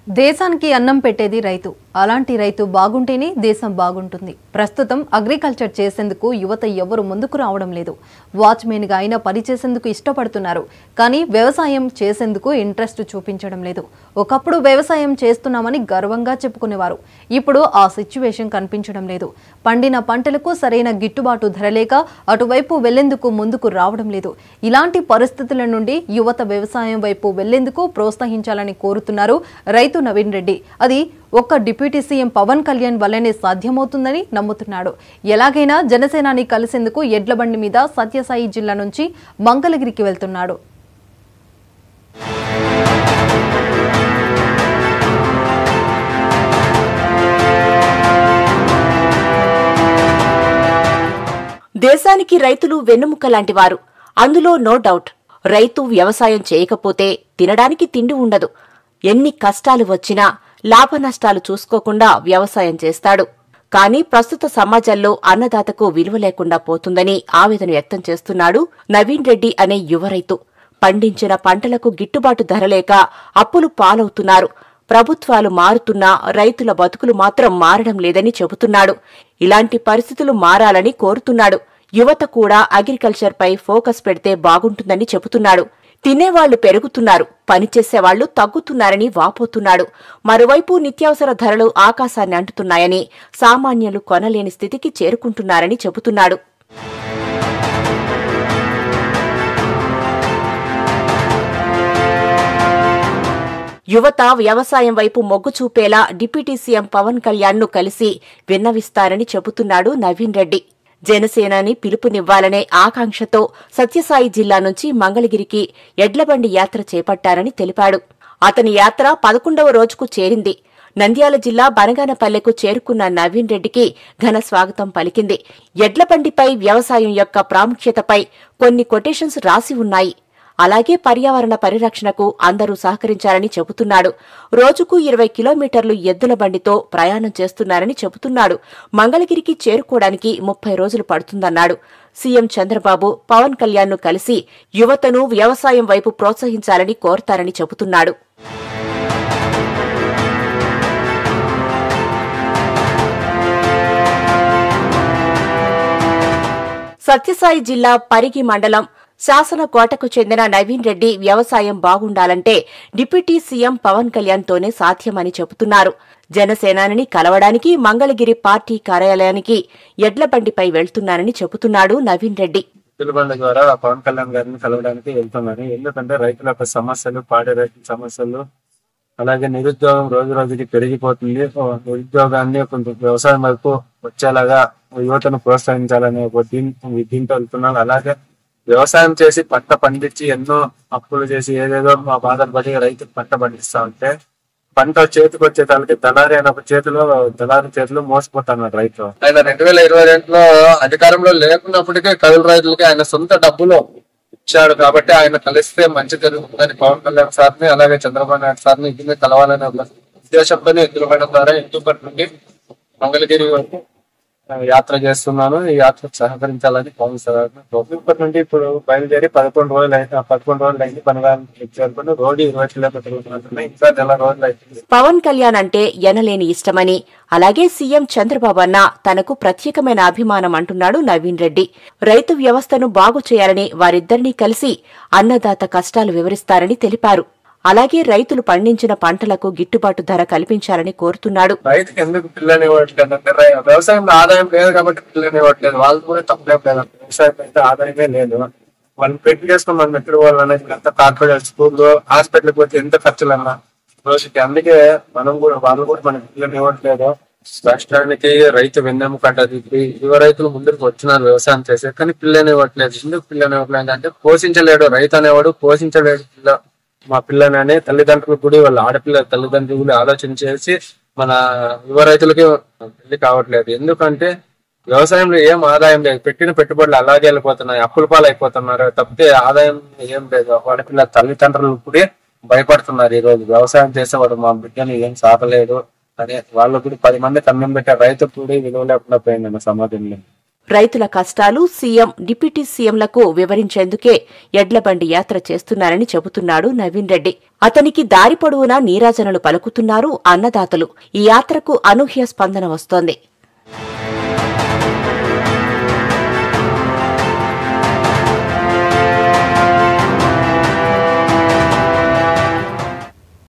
దేశానికి అన్నం పెట్టేది రైతు. అలాంటి రైతు బాగుంటేనే దేశం బాగుంటుంది. ప్రస్తుతం అగ్రికల్చర్ చేసేందుకు యువత ఎవరు ముందుకు రావడం లేదు. వాచ్మెన్ గా అయినా పని చేసేందుకు ఇష్టపడుతున్నారు, కానీ వ్యవసాయం చేసేందుకు ఇంట్రెస్ట్ చూపించడం లేదు. ఒకప్పుడు వ్యవసాయం చేస్తున్నామని గర్వంగా చెప్పుకునేవారు. ఇప్పుడు ఆ సిచ్యువేషన్ కనిపించడం లేదు. పండిన పంటలకు సరైన గిట్టుబాటు ధర లేక అటువైపు వెళ్లేందుకు ముందుకు రావడం లేదు. ఇలాంటి పరిస్థితుల నుండి యువత వ్యవసాయం వైపు వెళ్లేందుకు ప్రోత్సహించాలని కోరుతున్నారు రైతు నవీన్ రెడ్డి. అది ఒక్క డిప్యూటీ సీఎం పవన్ కళ్యాణ్ వల్లనే సాధ్యమవుతుందని నమ్ముతున్నాడు. ఎలాగైనా జనసేనాని కలిసేందుకు ఎడ్లబండి మీద సత్యసాయి జిల్లా నుంచి మంగళగిరికి వెళ్తున్నాడు. దేశానికి రైతులు వెన్నెముక లాంటి వారు. అందులో నో డౌట్. రైతు వ్యవసాయం చేయకపోతే తినడానికి తిండి ఉండదు. ఎన్ని కష్టాలు వచ్చినా లాభ నష్టాలు చూసుకోకుండా వ్యవసాయం చేస్తాడు. కానీ ప్రస్తుత సమాజంలో అన్నదాతకు విలువ లేకుండా పోతుందని ఆవేదన వ్యక్తం చేస్తున్నాడు నవీన్ రెడ్డి అనే యువ రైతు. పండించిన పంటలకు గిట్టుబాటు ధర లేక అప్పులు పాలవుతున్నారు. ప్రభుత్వాలు మారుతున్నా రైతుల బతుకులు మాత్రం మారడం లేదని చెబుతున్నాడు. ఇలాంటి పరిస్థితులు మారాలని కోరుతున్నాడు. యువత కూడా అగ్రికల్చర్ పై ఫోకస్ పెడితే బాగుంటుందని చెబుతున్నాడు. తినేవాళ్లు పెరుగుతున్నారు, పనిచేసేవాళ్లు తగ్గుతున్నారని వాపోతున్నాడు. మరోవైపు నిత్యావసర ధరలు ఆకాశాన్ని అంటున్నాయని, సామాన్యులు కొనలేని స్థితికి చేరుకుంటున్నారని చెబుతున్నాడు. యువత వ్యవసాయం వైపు మొగ్గు చూపేలా డిప్యూటీ సీఎం పవన్ కళ్యాణ్ను కలిసి విన్నవిస్తారని చెబుతున్నాడు నవీన్ రెడ్డి. జనసేనాని పిలుపునివ్వాలనే ఆకాంక్షతో సత్యసాయి జిల్లా నుంచి మంగళగిరికి ఎడ్లబండి యాత్ర చేపట్టారని తెలిపాడు. అతని యాత్ర 11వ రోజుకు చేరింది. నంద్యాల జిల్లా బనగానపల్లెకు చేరుకున్న నవీన్ రెడ్డికి ఘన స్వాగతం పలికింది. ఎడ్లబండిపై వ్యవసాయం యొక్క ప్రాముఖ్యతపై కొన్ని కొటేషన్స్ రాసి ఉన్నాయి. అలాగే పర్యావరణ పరిరక్షణకు అందరూ సహకరించాలని చెబుతున్నాడు. రోజుకు 20 కిలోమీటర్లు ఎద్దుల బండితో ప్రయాణం చేస్తున్నారని చెబుతున్నాడు. మంగళగిరికి చేరుకోవడానికి 30 రోజులు పడుతుందన్నాడు. సీఎం చంద్రబాబు పవన్ కళ్యాణ్ను కలిసి యువతను వ్యవసాయం వైపు ప్రోత్సహించాలని కోరతారని చెబుతున్నాడు. సత్యసాయి జిల్లా పరిగి మండలం శాసనకోటకు చెందిన నవీన్ రెడ్డి వ్యవసాయం బాగుండాలంటే డిప్యూటీ సీఎం పవన్ కళ్యాణ్తోనే సాధ్యమని చెబుతున్నారు. జనసేనాని కలవడానికి మంగళగిరి పార్టీ కార్యాలయానికి ఎడ్లబండిపై వెళ్తున్నారని చెబుతున్నాడు నవీన్ రెడ్డి. ఎడ్లబండి ద్వారా పవన్ కళ్యాణ్ గారిని కలవడానికి వెళ్తున్నాను. ఎందుకంటే రైతుల యొక్క సమస్యలు, పాడి రైతుల సమస్యలు, అలాగే నిరుద్యోగం రోజు రోజుకి పెరిగిపోతుంది. నిరుద్యోగాన్ని కొంచెం వ్యవసాయం వైపు వచ్చేలాగా యువతను ప్రోత్సహించాలనే ఒక దీంతో వెళ్తున్నాను. అలాగే వ్యవసాయం చేసి పంట పండించి ఎన్నో అప్పులు చేసి ఏదేదో మా బాధపడి రైతు పంట పండిస్తా ఉంటే పంట చేతికి వచ్చేటానికి దళారి అయిన దళారి చేతిలో మోసపోతున్నాడు రైతు. ఆయన 2022లో అధికారంలో లేకున్నప్పటికీ కౌలు రైతులకి ఆయన సొంత డబ్బులు ఇచ్చాడు. కాబట్టి ఆయన కలిస్తే మంచి జరుగుతుందని పవన్ కళ్యాణ్ సార్ని అలాగే చంద్రబాబు నాయుడు సార్ని ఇది కలవాలనే ఉద్దేశంతోనే ఎద్దులబండి ద్వారా ఎద్దుపట్టి నుండి మంగళగిరి వరకు యాత్ర చేస్తున్నాను. ఈ యాత్రకు సహకరించాలని పవన్ సార్ ఇప్పటి నుండి ఇప్పుడు బయలుదేరి 11 రోజులు అయింది. పనగానికి చేరుకుని రోడ్డు 20 కిలోమీటర్లు ఇంకా నెల రోజులు అయింది. పవన్ కళ్యాణ్ అంటే ఎనలేని ఇష్టమని, అలాగే సీఎం చంద్రబాబు అన్న తనకు ప్రత్యేకమైన అభిమానం అంటున్నాడు నవీన్ రెడ్డి. రైతు వ్యవస్థను బాగు చేయాలని వారిద్దరినీ కలిసి అన్నదాత కష్టాలు వివరిస్తారని తెలిపారు. అలాగే రైతులు పండించిన పంటలకు గిట్టుబాటు ధర కల్పించాలని కోరుతున్నాడు. రైతుకి ఎందుకు పిల్లని ఇవ్వట్లేదంటే వ్యవసాయంలో ఆదాయం లేదు కాబట్టి పిల్లని ఇవ్వట్లేదు. వాళ్ళు కూడా తప్పలేదు. వ్యవసాయం అయితే ఆదాయమే లేదు. వాళ్ళు పెట్టి చేసుకుని మనం ఎక్కడ పోవాలన్నా ఎంత కార్పొరేట్ స్కూల్లో హాస్పిటల్కి పోతే ఎంత ఖర్చులన్నా రోజుకి. అందుకే వాళ్ళు కూడా మనకి పిల్లని ఇవ్వట్లేదు. రాష్ట్రానికి రైతు వెన్నెముక అంటారు. యువ రైతులు ముందుకు వచ్చినారు వ్యవసాయం చేసే, కానీ పిల్లని ఇవ్వట్లేదు. ఎందుకు పిల్లని ఇవ్వట్లేదు అంటే పోషించలేడు రైతు అనేవాడు, పోషించలేడు మా పిల్లనని తల్లిదండ్రులు కూడా వాళ్ళ ఆడపిల్ల తల్లిదండ్రులు కూడా ఆలోచన చేసి మన యువ రైతులకి పెళ్లి కావట్లేదు. ఎందుకంటే వ్యవసాయంలో ఏం ఆదాయం లేదు. పెట్టిన పెట్టుబడులు అలాగే వెళ్ళిపోతున్నాయి, అప్పుల పాలు అయిపోతున్నారు తప్పితే ఆదాయం ఏం లేదు. ఆడపిల్ల తల్లిదండ్రులు కూడా భయపడుతున్నారు. ఈ రోజు వ్యవసాయం చేసేవాడు మా బిడ్డని ఏం సాగలేదు అనే వాళ్ళు కూడా 10 మంది కన్నం పెట్టారు. రైతు కూడా విలువ లేకుండా పోయింది సమాజంలో. రైతుల కష్టాలు సీఎం, డిప్యూటీ సీఎంలకు వివరించేందుకే ఎడ్లబండి యాత్ర చేస్తున్నారని చెబుతున్నాడు నవీన్ రెడ్డి. అతనికి దారి పొడవునా నీరాజనలు పలుకుతున్నారు అన్నదాతలు. ఈ యాత్రకు అనూహ్య స్పందన వస్తోంది.